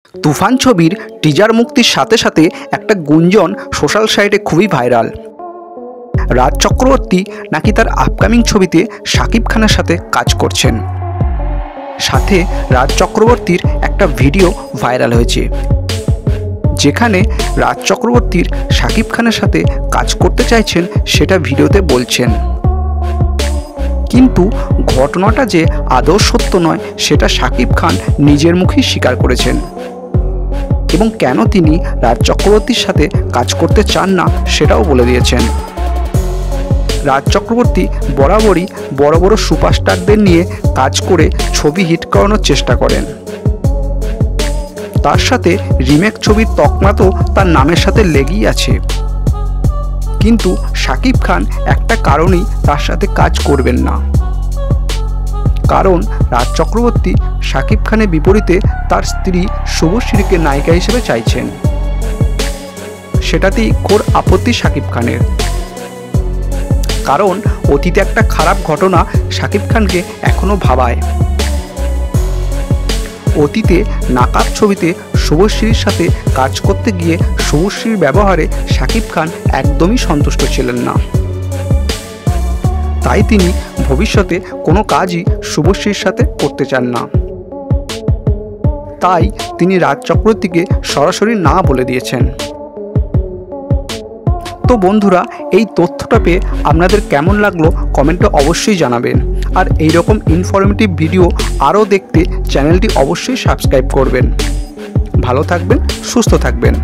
তুফান ছবির টিজার মুক্তির সাথে সাথে একটা গুঞ্জন সোশ্যাল সাইটে খুবই ভাইরাল। রাজ চক্রবর্তী নাকি তার আপকামিং ছবিতে শাকিব খানের সাথে কাজ করছেন। সাথে রাজ চক্রবর্তীর একটা ভিডিও ভাইরাল হয়েছে, যেখানে রাজ চক্রবর্তীর শাকিব খানের সাথে কাজ করতে চাইছেন সেটা ভিডিওতে বলছেন। কিন্তু ঘটনাটা যে আদৌ সত্য নয় সেটা শাকিব খান নিজের মুখেই স্বীকার করেছেন, এবং কেন তিনি রাজ চক্রবর্তীর সাথে কাজ করতে চান না সেটাও বলে দিয়েছেন। রাজ চক্রবর্তী বরাবরই বড় বড় সুপারস্টারদের নিয়ে কাজ করে ছবি হিট করানোর চেষ্টা করেন। তার সাথে রিমেক ছবির তকমা তো তার নামের সাথে লেগেই আছে। কিন্তু শাকিব খান একটা কারণেই তার সাথে কাজ করবেন না, কারণ রাজ চক্রবর্তী শাকিব খানের বিপরীতে তার স্ত্রী শুভশ্রীকে নায়িকা হিসেবে চাইছেন। সেটাতেই ঘোর আপত্তি শাকিব খানের, কারণ অতীতে একটা খারাপ ঘটনা শাকিব খানকে এখনও ভাবায়। অতীতে নাকাব ছবিতে শুভশ্রীর সাথে কাজ করতে গিয়ে শুভশ্রীর ব্যবহারে শাকিব খান একদমই সন্তুষ্ট ছিলেন না। তাই তিনি ভবিষ্যতে কোনো কাজই শুভশ্রীর সাথে করতে চান না। তাই তিনি রাজ চক্রবর্তীকে সরাসরি না বলে দিয়েছেন। তো বন্ধুরা, এই তথ্যটা পেয়ে আপনাদের কেমন লাগলো কমেন্টে অবশ্যই জানাবেন। আর এই রকম ইনফরমেটিভ ভিডিও আরও দেখতে চ্যানেলটি অবশ্যই সাবস্ক্রাইব করবেন। ভালো থাকবেন, সুস্থ থাকবেন।